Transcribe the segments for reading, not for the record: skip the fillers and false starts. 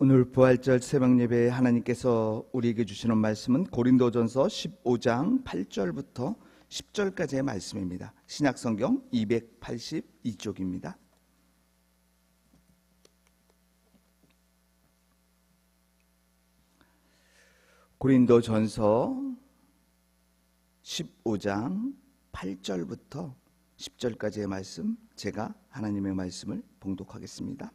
오늘 부활절 새벽예배에 하나님께서 우리에게 주시는 말씀은 고린도전서 15장 8절부터 10절까지의 말씀입니다. 신약성경 282쪽입니다. 고린도전서 15장 8절부터 10절까지의 말씀, 제가 하나님의 말씀을 봉독하겠습니다.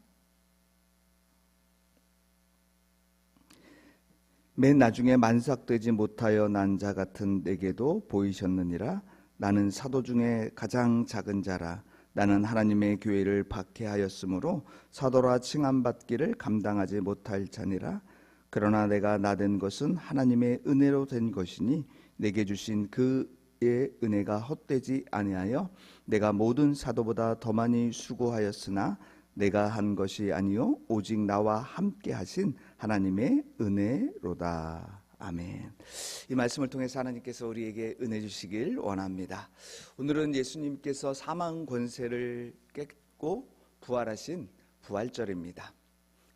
맨 나중에 만삭되지 못하여 난 자 같은 내게도 보이셨느니라. 나는 사도 중에 가장 작은 자라. 나는 하나님의 교회를 박해하였으므로 사도라 칭함받기를 감당하지 못할 자니라. 그러나 내가 나된 것은 하나님의 은혜로 된 것이니 내게 주신 그의 은혜가 헛되지 아니하여 내가 모든 사도보다 더 많이 수고하였으나 내가 한 것이 아니요 오직 나와 함께 하신 하나님의 은혜로다. 아멘. 이 말씀을 통해서 하나님께서 우리에게 은혜 주시길 원합니다. 오늘은 예수님께서 사망 권세를 깼고 부활하신 부활절입니다.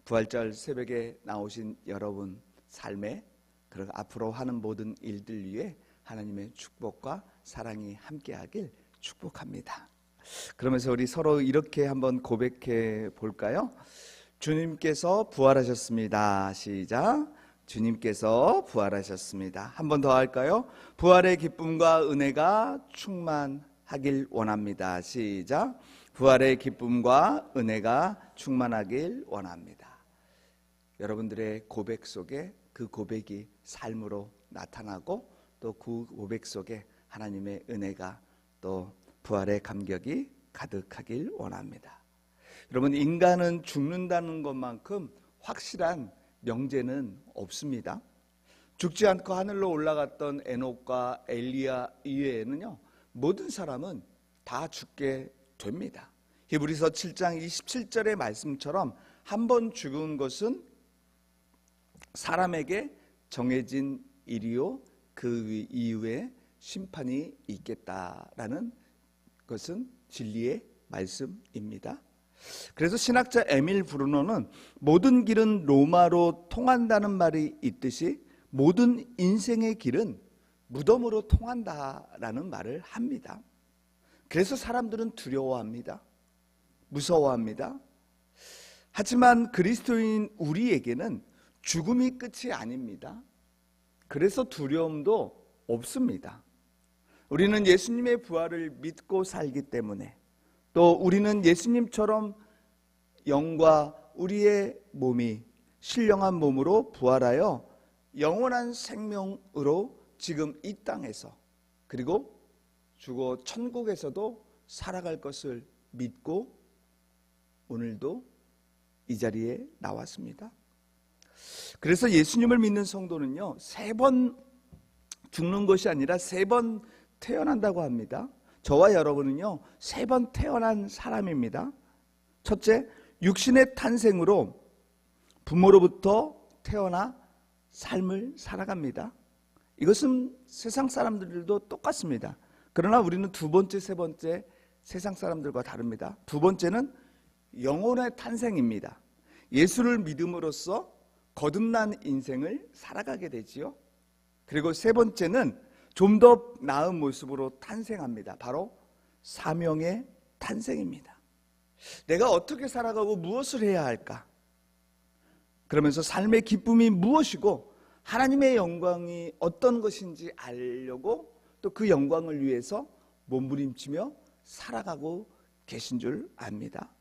부활절 새벽에 나오신 여러분 삶에, 그리고 앞으로 하는 모든 일들 위해 하나님의 축복과 사랑이 함께하길 축복합니다. 그러면서 우리 서로 이렇게 한번 고백해 볼까요? 주님께서 부활하셨습니다. 시작. 주님께서 부활하셨습니다. 한 번 더 할까요? 부활의 기쁨과 은혜가 충만하길 원합니다. 시작. 부활의 기쁨과 은혜가 충만하길 원합니다. 여러분들의 고백 속에 그 고백이 삶으로 나타나고 또 그 고백 속에 하나님의 은혜가 또 부활의 감격이 가득하길 원합니다. 여러분, 인간은 죽는다는 것만큼 확실한 명제는 없습니다. 죽지 않고 하늘로 올라갔던 에녹과 엘리야 이외에는요, 모든 사람은 다 죽게 됩니다. 히브리서 7장 27절의 말씀처럼 한 번 죽은 것은 사람에게 정해진 일이요 그 이후에 심판이 있겠다라는 것은 진리의 말씀입니다. 그래서 신학자 에밀 브루노는 모든 길은 로마로 통한다는 말이 있듯이 모든 인생의 길은 무덤으로 통한다라는 말을 합니다. 그래서 사람들은 두려워합니다. 무서워합니다. 하지만 그리스도인 우리에게는 죽음이 끝이 아닙니다. 그래서 두려움도 없습니다. 우리는 예수님의 부활을 믿고 살기 때문에, 또 우리는 예수님처럼 영과 우리의 몸이 신령한 몸으로 부활하여 영원한 생명으로 지금 이 땅에서, 그리고 죽어 천국에서도 살아갈 것을 믿고 오늘도 이 자리에 나왔습니다. 그래서 예수님을 믿는 성도는요, 3번 죽는 것이 아니라 3번 태어난다고 합니다. 저와 여러분은요, 3번 태어난 사람입니다. 첫째, 육신의 탄생으로 부모로부터 태어나 삶을 살아갑니다. 이것은 세상 사람들도 똑같습니다. 그러나 우리는 두 번째, 세 번째 세상 사람들과 다릅니다. 두 번째는 영혼의 탄생입니다. 예수를 믿음으로써 거듭난 인생을 살아가게 되지요. 그리고 세 번째는 좀 더 나은 모습으로 탄생합니다. 바로 사명의 탄생입니다. 내가 어떻게 살아가고 무엇을 해야 할까? 그러면서 삶의 기쁨이 무엇이고 하나님의 영광이 어떤 것인지 알려고 또 그 영광을 위해서 몸부림치며 살아가고 계신 줄 압니다.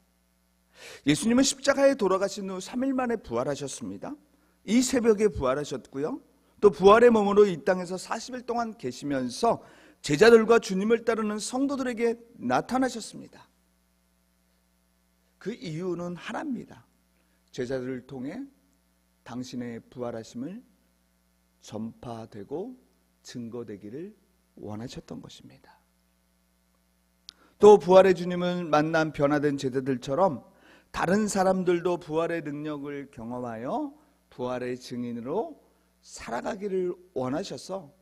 예수님은 십자가에 돌아가신 후 3일 만에 부활하셨습니다. 이 새벽에 부활하셨고요, 또 부활의 몸으로 이 땅에서 40일 동안 계시면서 제자들과 주님을 따르는 성도들에게 나타나셨습니다. 그 이유는 하나입니다. 제자들을 통해 당신의 부활하심을 전파되고 증거되기를 원하셨던 것입니다. 또 부활의 주님을 만난 변화된 제자들처럼 다른 사람들도 부활의 능력을 경험하여 부활의 증인으로 살아가기를 원하셔서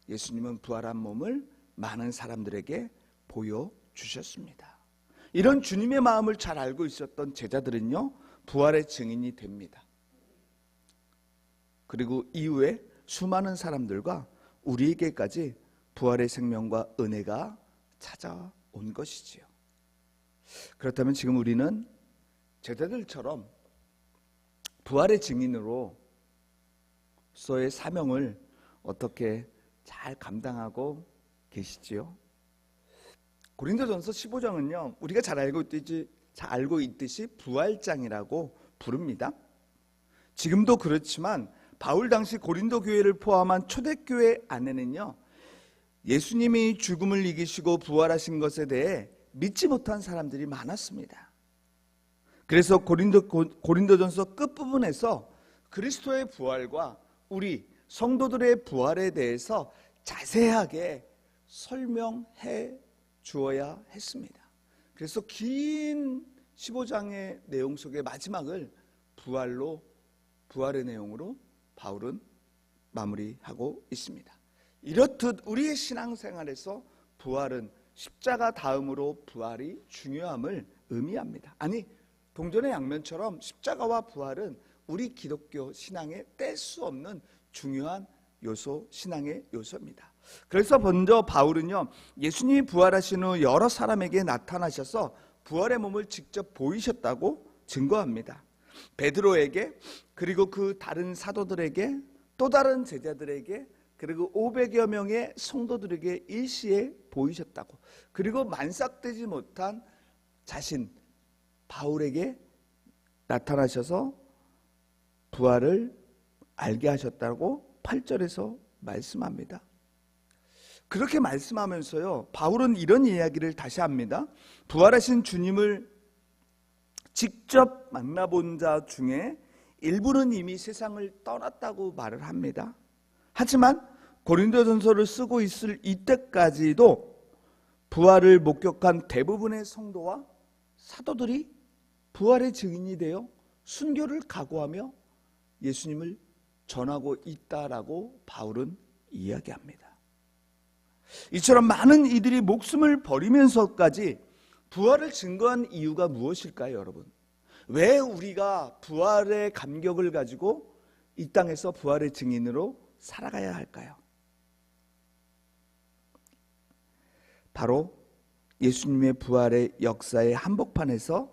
예수님은 부활한 몸을 많은 사람들에게 보여주셨습니다. 이런 주님의 마음을 잘 알고 있었던 제자들은요, 부활의 증인이 됩니다. 그리고 이후에 수많은 사람들과 우리에게까지 부활의 생명과 은혜가 찾아온 것이지요. 그렇다면 지금 우리는 제자들처럼 부활의 증인으로서의 사명을 어떻게 잘 감당하고 계시지요? 고린도전서 15장은요, 우리가 잘 알고 있듯이 부활장이라고 부릅니다. 지금도 그렇지만 바울 당시 고린도 교회를 포함한 초대교회 안에는요, 예수님이 죽음을 이기시고 부활하신 것에 대해 믿지 못한 사람들이 많았습니다. 그래서 고린도전서 끝부분에서 그리스도의 부활과 우리 성도들의 부활에 대해서 자세하게 설명해 주어야 했습니다. 그래서 긴 15장의 내용 속의 마지막을 부활의 내용으로 바울은 마무리하고 있습니다. 이렇듯 우리의 신앙생활에서 부활은 십자가 다음으로 부활이 중요함을 의미합니다. 아니, 동전의 양면처럼 십자가와 부활은 우리 기독교 신앙에 뗄 수 없는 중요한 요소, 신앙의 요소입니다. 그래서 먼저 바울은요, 예수님이 부활하신 후 여러 사람에게 나타나셔서 부활의 몸을 직접 보이셨다고 증거합니다. 베드로에게, 그리고 그 다른 사도들에게, 또 다른 제자들에게, 그리고 500여 명의 성도들에게 일시에 보이셨다고, 그리고 만삭되지 못한 자신 바울에게 나타나셔서 부활을 알게 하셨다고 8절에서 말씀합니다. 그렇게 말씀하면서요, 바울은 이런 이야기를 다시 합니다. 부활하신 주님을 직접 만나본 자 중에 일부는 이미 세상을 떠났다고 말을 합니다. 하지만 고린도전서를 쓰고 있을 이때까지도 부활을 목격한 대부분의 성도와 사도들이 부활의 증인이 되어 순교를 각오하며 예수님을 전하고 있다라고 바울은 이야기합니다. 이처럼 많은 이들이 목숨을 버리면서까지 부활을 증거한 이유가 무엇일까요, 여러분? 왜 우리가 부활의 감격을 가지고 이 땅에서 부활의 증인으로 살아가야 할까요? 바로 예수님의 부활의 역사의 한복판에서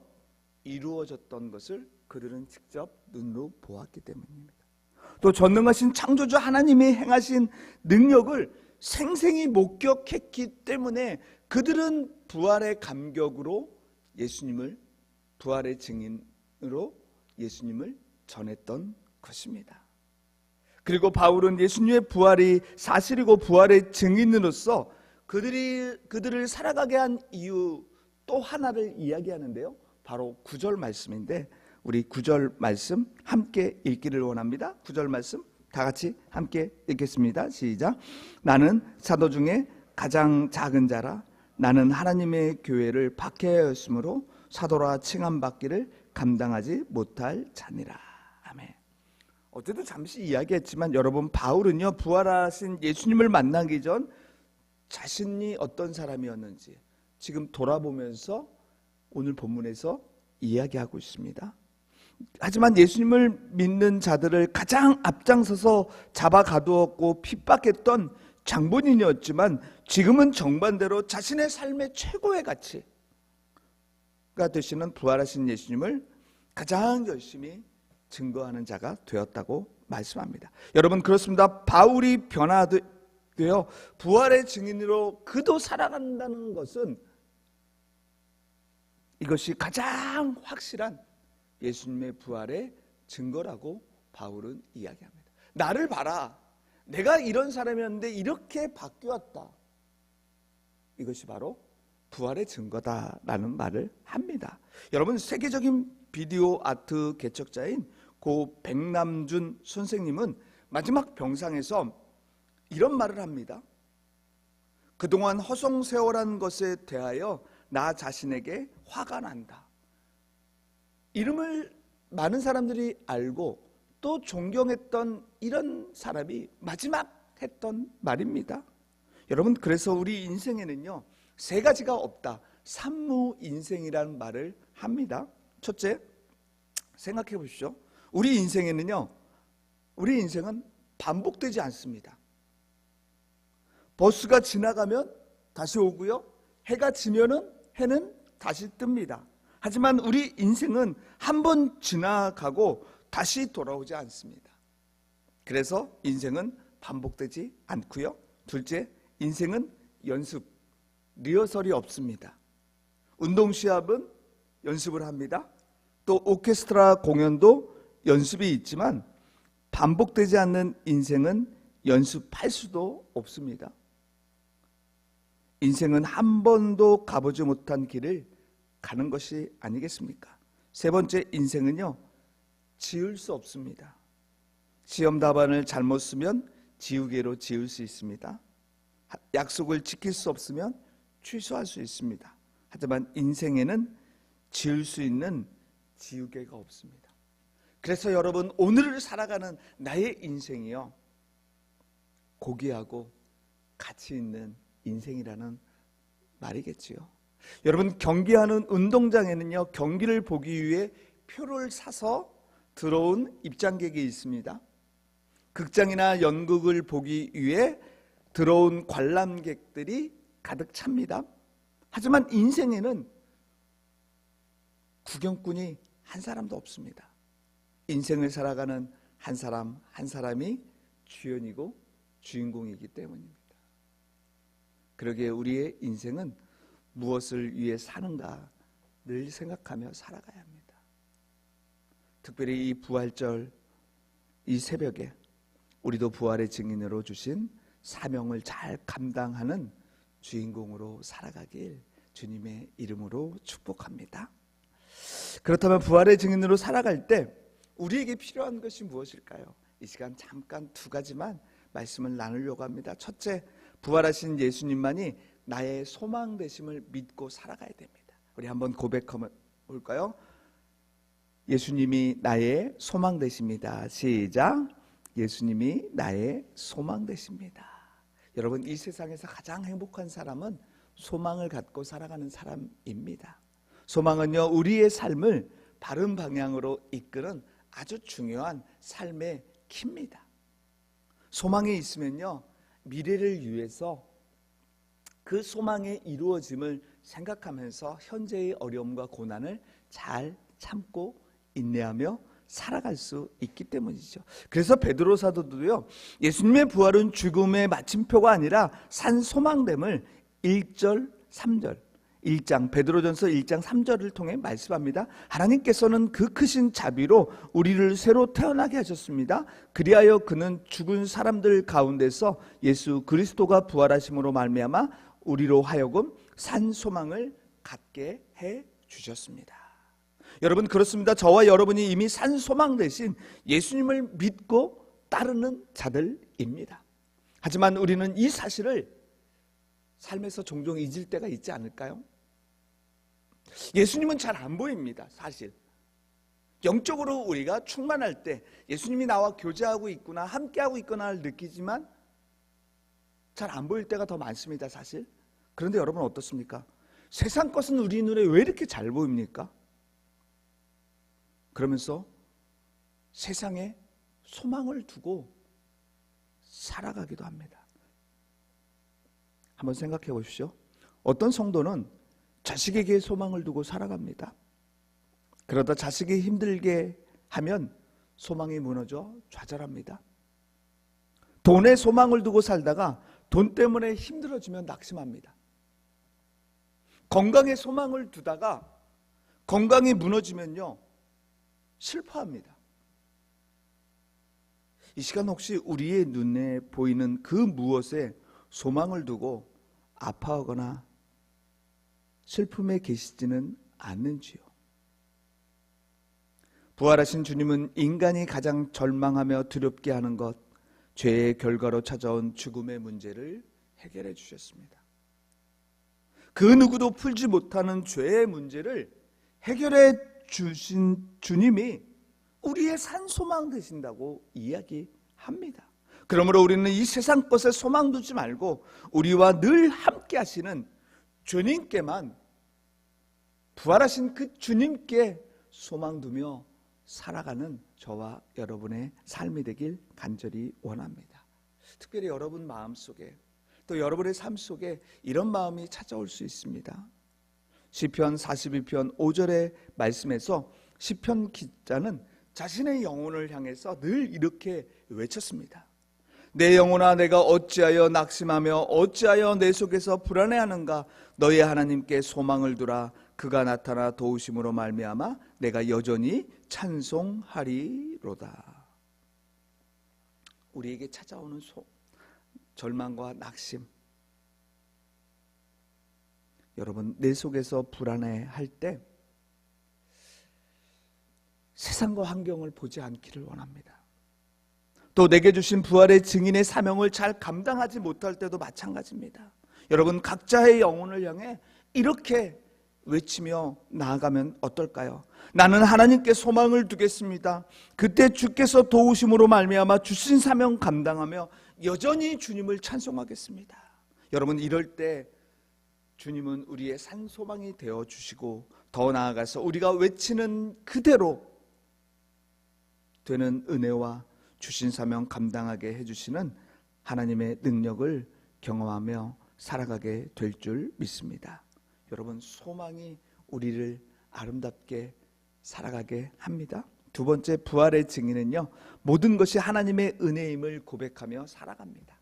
이루어졌던 것을 그들은 직접 눈으로 보았기 때문입니다. 또 전능하신 창조주 하나님이 행하신 능력을 생생히 목격했기 때문에 그들은 부활의 감격으로 예수님을, 부활의 증인으로 예수님을 전했던 것입니다. 그리고 바울은 예수님의 부활이 사실이고 부활의 증인으로서 그들을 살아가게 한 이유 또 하나를 이야기하는데요, 바로 9절 말씀인데, 우리 9절 말씀 함께 읽기를 원합니다. 9절 말씀 다 같이 함께 읽겠습니다. 시작. 나는 사도 중에 가장 작은 자라. 나는 하나님의 교회를 박해하였으므로 사도라 칭함받기를 감당하지 못할 자니라. 아멘. 어제도 잠시 이야기했지만 여러분, 바울은요, 부활하신 예수님을 만나기 전 자신이 어떤 사람이었는지 지금 돌아보면서 오늘 본문에서 이야기하고 있습니다. 하지만 예수님을 믿는 자들을 가장 앞장서서 잡아가두었고 핍박했던 장본인이었지만 지금은 정반대로 자신의 삶의 최고의 가치가 되시는 부활하신 예수님을 가장 열심히 증거하는 자가 되었다고 말씀합니다. 여러분, 그렇습니다. 바울이 변화되어 부활의 증인으로 그도 살아간다는 것은 이것이 가장 확실한 예수님의 부활의 증거라고 바울은 이야기합니다. 나를 봐라, 내가 이런 사람이었는데 이렇게 바뀌었다. 이것이 바로 부활의 증거다라는 말을 합니다. 여러분, 세계적인 비디오 아트 개척자인 고 백남준 선생님은 마지막 병상에서 이런 말을 합니다. 그동안 허송세월한 것에 대하여 나 자신에게 화가 난다. 이름을 많은 사람들이 알고 또 존경했던 이런 사람이 마지막 했던 말입니다. 여러분, 그래서 우리 인생에는요, 세 가지가 없다. 산무인생이라는 말을 합니다. 첫째, 생각해 보십시오. 우리 인생에는요, 우리 인생은 반복되지 않습니다. 버스가 지나가면 다시 오고요. 해가 지면은 해는 다시 뜹니다. 하지만 우리 인생은 한 번 지나가고 다시 돌아오지 않습니다. 그래서 인생은 반복되지 않고요. 둘째, 인생은 연습, 리허설이 없습니다. 운동 시합은 연습을 합니다. 또 오케스트라 공연도 연습이 있지만 반복되지 않는 인생은 연습할 수도 없습니다. 인생은 한 번도 가보지 못한 길을 가는 것이 아니겠습니까? 세 번째, 인생은요, 지울 수 없습니다. 시험 답안을 잘못 쓰면 지우개로 지울 수 있습니다. 약속을 지킬 수 없으면 취소할 수 있습니다. 하지만 인생에는 지울 수 있는 지우개가 없습니다. 그래서 여러분, 오늘을 살아가는 나의 인생이요, 고귀하고 가치 있는 인생이라는 말이겠지요. 여러분, 경기하는 운동장에는요, 경기를 보기 위해 표를 사서 들어온 입장객이 있습니다. 극장이나 연극을 보기 위해 들어온 관람객들이 가득 찹니다. 하지만 인생에는 구경꾼이 한 사람도 없습니다. 인생을 살아가는 한 사람 한 사람이 주연이고 주인공이기 때문입니다. 그러기에 우리의 인생은 무엇을 위해 사는가 늘 생각하며 살아가야 합니다. 특별히 이 부활절, 이 새벽에 우리도 부활의 증인으로 주신 사명을 잘 감당하는 주인공으로 살아가길 주님의 이름으로 축복합니다. 그렇다면 부활의 증인으로 살아갈 때 우리에게 필요한 것이 무엇일까요? 이 시간 잠깐 두 가지만 말씀을 나누려고 합니다. 첫째, 부활하신 예수님만이 나의 소망 되심을 믿고 살아가야 됩니다. 우리 한번 고백해 볼까요? 예수님이 나의 소망 되십니다. 시작. 예수님이 나의 소망 되십니다. 여러분, 이 세상에서 가장 행복한 사람은 소망을 갖고 살아가는 사람입니다. 소망은요, 우리의 삶을 바른 방향으로 이끄는 아주 중요한 삶의 키입니다. 소망이 있으면요, 미래를 위해서 그 소망의 이루어짐을 생각하면서 현재의 어려움과 고난을 잘 참고 인내하며 살아갈 수 있기 때문이죠. 그래서 베드로 사도도요, 예수님의 부활은 죽음의 마침표가 아니라 산 소망됨을 1절 3절 1장 베드로전서 1장 3절을 통해 말씀합니다. 하나님께서는 그 크신 자비로 우리를 새로 태어나게 하셨습니다. 그리하여 그는 죽은 사람들 가운데서 예수 그리스도가 부활하심으로 말미암아 우리로 하여금 산 소망을 갖게 해 주셨습니다. 여러분, 그렇습니다. 저와 여러분이 이미 산 소망 대신 예수님을 믿고 따르는 자들입니다. 하지만 우리는 이 사실을 삶에서 종종 잊을 때가 있지 않을까요? 예수님은 잘 안 보입니다. 사실 영적으로 우리가 충만할 때 예수님이 나와 교제하고 있구나, 함께하고 있구나를 느끼지만 잘 안 보일 때가 더 많습니다. 사실. 그런데 여러분 어떻습니까? 세상 것은 우리 눈에 왜 이렇게 잘 보입니까? 그러면서 세상에 소망을 두고 살아가기도 합니다. 한번 생각해 보십시오. 어떤 성도는 자식에게 소망을 두고 살아갑니다. 그러다 자식이 힘들게 하면 소망이 무너져 좌절합니다. 돈에 소망을 두고 살다가 돈 때문에 힘들어지면 낙심합니다. 건강에 소망을 두다가 건강이 무너지면요, 슬퍼합니다. 이 시간 혹시 우리의 눈에 보이는 그 무엇에 소망을 두고 아파하거나 슬픔에 계시지는 않는지요? 부활하신 주님은 인간이 가장 절망하며 두렵게 하는 것, 죄의 결과로 찾아온 죽음의 문제를 해결해 주셨습니다. 그 누구도 풀지 못하는 죄의 문제를 해결해 주신 주님이 우리의 산 소망 되신다고 이야기합니다. 그러므로 우리는 이 세상 것에 소망 두지 말고 우리와 늘 함께 하시는 주님께만, 부활하신 그 주님께 소망 두며 살아가는 저와 여러분의 삶이 되길 간절히 원합니다. 특별히 여러분 마음속에 또 여러분의 삶 속에 이런 마음이 찾아올 수 있습니다. 시편 42편 5절의 말씀에서 시편 기자는 자신의 영혼을 향해서 늘 이렇게 외쳤습니다. 내 영혼아, 내가 어찌하여 낙심하며 어찌하여 내 속에서 불안해하는가? 너의 하나님께 소망을 두라. 그가 나타나 도우심으로 말미암아 내가 여전히 찬송하리로다. 우리에게 찾아오는 절망과 낙심, 여러분 내 속에서 불안해할 때 세상과 환경을 보지 않기를 원합니다. 또 내게 주신 부활의 증인의 사명을 잘 감당하지 못할 때도 마찬가지입니다. 여러분 각자의 영혼을 향해 이렇게 외치며 나아가면 어떨까요? 나는 하나님께 소망을 두겠습니다. 그때 주께서 도우심으로 말미암아 주신 사명 감당하며 여전히 주님을 찬송하겠습니다. 여러분 이럴 때 주님은 우리의 산소망이 되어주시고 더 나아가서 우리가 외치는 그대로 되는 은혜와 주신 사명 감당하게 해주시는 하나님의 능력을 경험하며 살아가게 될 줄 믿습니다. 여러분 소망이 우리를 아름답게 살아가게 합니다. 두 번째 부활의 증인은요, 모든 것이 하나님의 은혜임을 고백하며 살아갑니다.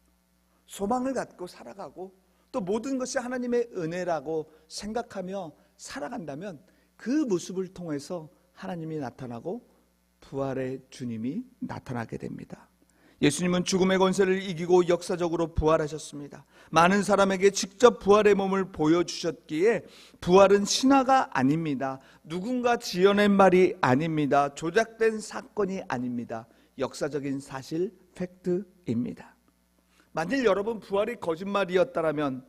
소망을 갖고 살아가고 또 모든 것이 하나님의 은혜라고 생각하며 살아간다면 그 모습을 통해서 하나님이 나타나고 부활의 주님이 나타나게 됩니다. 예수님은 죽음의 권세를 이기고 역사적으로 부활하셨습니다. 많은 사람에게 직접 부활의 몸을 보여주셨기에 부활은 신화가 아닙니다. 누군가 지어낸 말이 아닙니다. 조작된 사건이 아닙니다. 역사적인 사실, 팩트입니다. 만일 여러분 부활이 거짓말이었다면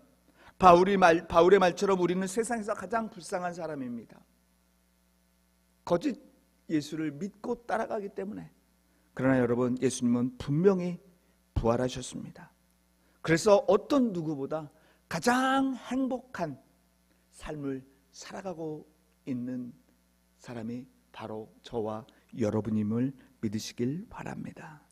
바울의 말처럼 우리는 세상에서 가장 불쌍한 사람입니다. 거짓 예수를 믿고 따라가기 때문에. 그러나 여러분 예수님은 분명히 부활하셨습니다. 그래서 어떤 누구보다 가장 행복한 삶을 살아가고 있는 사람이 바로 저와 여러분임을 믿으시길 바랍니다.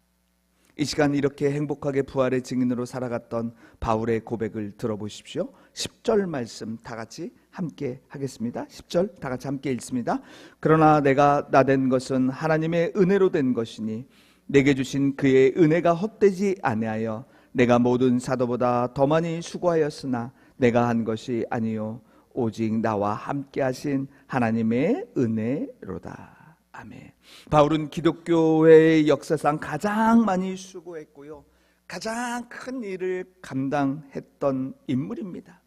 이 시간 이렇게 행복하게 부활의 증인으로 살아갔던 바울의 고백을 들어보십시오. 10절 말씀 다 같이 함께 하겠습니다. 10절 다 같이 함께 읽습니다. 그러나 내가 나된 것은 하나님의 은혜로 된 것이니 내게 주신 그의 은혜가 헛되지 아니하여 내가 모든 사도보다 더 많이 수고하였으나 내가 한 것이 아니요 오직 나와 함께 하신 하나님의 은혜로다. 아멘. 바울은 기독교의 역사상 가장 많이 수고했고요, 가장 큰 일을 감당했던 인물입니다.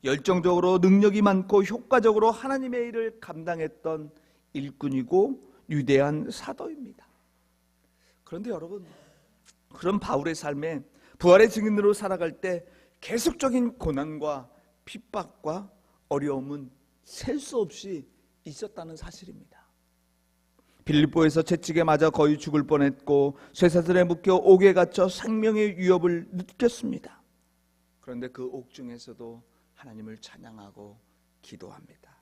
열정적으로 능력이 많고 효과적으로 하나님의 일을 감당했던 일꾼이고 위대한 사도입니다. 그런데 여러분, 그런 바울의 삶에 부활의 증인으로 살아갈 때 계속적인 고난과 핍박과 어려움은 셀 수 없이 있었다는 사실입니다. 빌립보에서 채찍에 맞아 거의 죽을 뻔했고 쇠사슬에 묶여 옥에 갇혀 생명의 위협을 느꼈습니다. 그런데 그 옥중에서도 하나님을 찬양하고 기도합니다.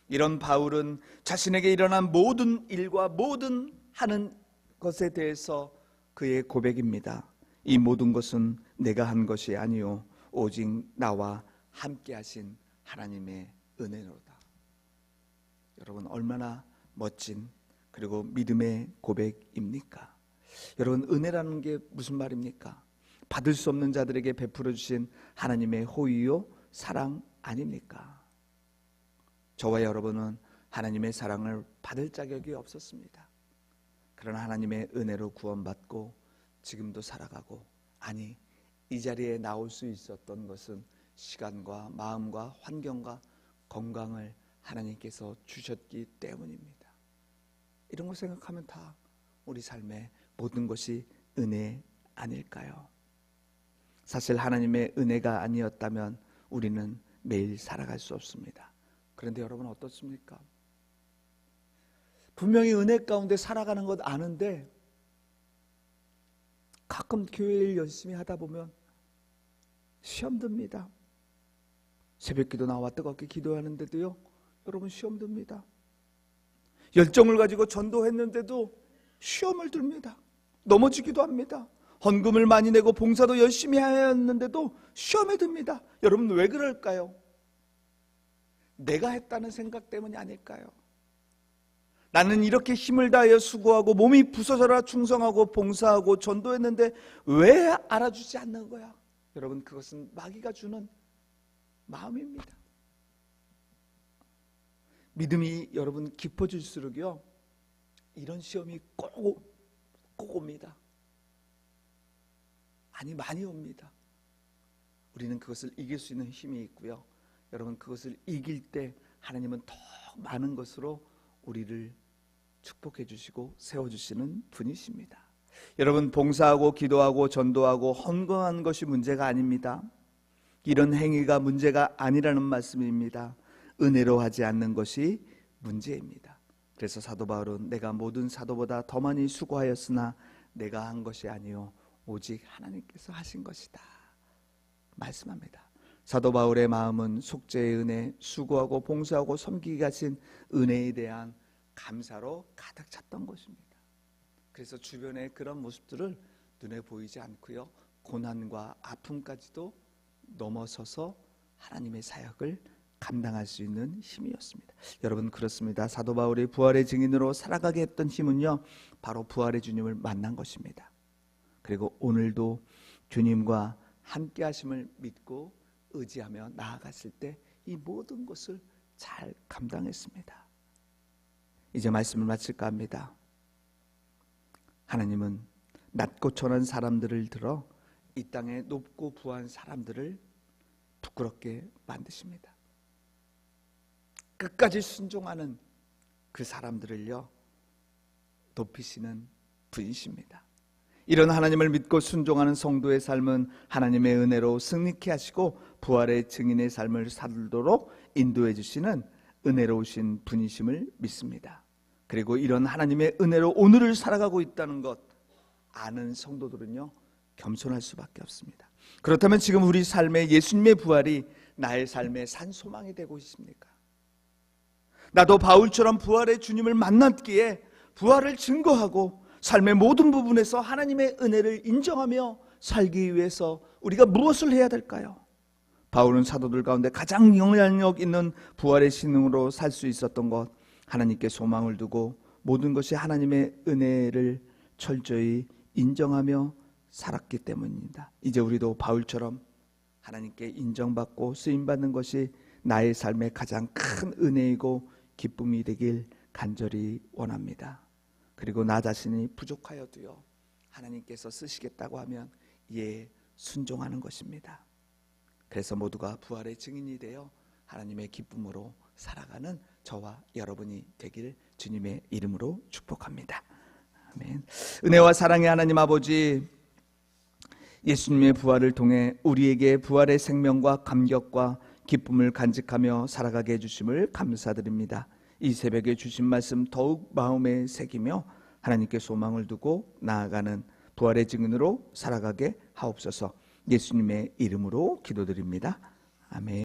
이런 바울은 자신에게 일어난 모든 일과 모든 하는 것에 대해서 그의 고백입니다. 이 모든 것은 내가 한 것이 아니요 오직 나와 함께 하신 하나님의 은혜로다. 여러분 얼마나 멋진 그리고 믿음의 고백입니까? 여러분 은혜라는 게 무슨 말입니까? 받을 수 없는 자들에게 베풀어 주신 하나님의 호의요 사랑 아닙니까? 저와 여러분은 하나님의 사랑을 받을 자격이 없었습니다. 그러나 하나님의 은혜로 구원받고 지금도 살아가고, 아니 이 자리에 나올 수 있었던 것은 시간과 마음과 환경과 건강을 하나님께서 주셨기 때문입니다. 이런 걸 생각하면 다 우리 삶의 모든 것이 은혜 아닐까요? 사실 하나님의 은혜가 아니었다면 우리는 매일 살아갈 수 없습니다. 그런데 여러분 어떻습니까? 분명히 은혜 가운데 살아가는 것 아는데 가끔 교회 일 열심히 하다 보면 시험 듭니다. 새벽기도 나와 뜨겁게 기도하는데도요, 여러분 시험 듭니다. 열정을 가지고 전도했는데도 시험을 듭니다. 넘어지기도 합니다. 헌금을 많이 내고 봉사도 열심히 하였는데도 시험에 듭니다. 여러분 왜 그럴까요? 내가 했다는 생각 때문이 아닐까요? 나는 이렇게 힘을 다하여 수고하고 몸이 부서져라 충성하고 봉사하고 전도했는데 왜 알아주지 않는 거야? 여러분 그것은 마귀가 주는 마음입니다. 믿음이 여러분 깊어질수록요 이런 시험이 꼭 옵니다. 아니 많이 옵니다. 우리는 그것을 이길 수 있는 힘이 있고요. 여러분 그것을 이길 때 하나님은 더 많은 것으로 우리를 축복해 주시고 세워주시는 분이십니다. 여러분 봉사하고 기도하고 전도하고 헌금한 것이 문제가 아닙니다. 이런 행위가 문제가 아니라는 말씀입니다. 은혜로 하지 않는 것이 문제입니다. 그래서 사도 바울은 내가 모든 사도보다 더 많이 수고하였으나 내가 한 것이 아니요 오직 하나님께서 하신 것이다 말씀합니다. 사도 바울의 마음은 속죄의 은혜, 수고하고 봉사하고 섬기기 가진 은혜에 대한 감사로 가득 찼던 것입니다. 그래서 주변의 그런 모습들을 눈에 보이지 않고요 고난과 아픔까지도 넘어서서 하나님의 사역을 감당할 수 있는 힘이었습니다. 여러분 그렇습니다. 사도 바울이 부활의 증인으로 살아가게 했던 힘은요 바로 부활의 주님을 만난 것입니다. 그리고 오늘도 주님과 함께 하심을 믿고 의지하며 나아갔을 때 이 모든 것을 잘 감당했습니다. 이제 말씀을 마칠까 합니다. 하나님은 낮고 천한 사람들을 들어 이 땅에 높고 부한 사람들을 부끄럽게 만드십니다. 끝까지 순종하는 그 사람들을요 높이시는 분이십니다. 이런 하나님을 믿고 순종하는 성도의 삶은 하나님의 은혜로 승리케 하시고 부활의 증인의 삶을 살도록 인도해 주시는 은혜로우신 분이심을 믿습니다. 그리고 이런 하나님의 은혜로 오늘을 살아가고 있다는 것 아는 성도들은요 겸손할 수밖에 없습니다. 그렇다면 지금 우리 삶에 예수님의 부활이 나의 삶의 산 소망이 되고 있습니까? 나도 바울처럼 부활의 주님을 만났기에 부활을 증거하고 삶의 모든 부분에서 하나님의 은혜를 인정하며 살기 위해서 우리가 무엇을 해야 될까요? 바울은 사도들 가운데 가장 영향력 있는 부활의 신앙으로 살 수 있었던 것, 하나님께 소망을 두고 모든 것이 하나님의 은혜를 철저히 인정하며 살았기 때문입니다. 이제 우리도 바울처럼 하나님께 인정받고 쓰임받는 것이 나의 삶의 가장 큰 은혜이고 기쁨이 되길 간절히 원합니다. 그리고 나 자신이 부족하여도요 하나님께서 쓰시겠다고 하면 예 순종하는 것입니다. 그래서 모두가 부활의 증인이 되어 하나님의 기쁨으로 살아가는 저와 여러분이 되길 주님의 이름으로 축복합니다. 아멘. 은혜와 사랑의 하나님 아버지, 예수님의 부활을 통해 우리에게 부활의 생명과 감격과 기쁨을 간직하며 살아가게 해주심을 감사드립니다. 이 새벽에 주신 말씀 더욱 마음에 새기며 하나님께 소망을 두고 나아가는 부활의 증인으로 살아가게 하옵소서. 예수님의 이름으로 기도드립니다. 아멘.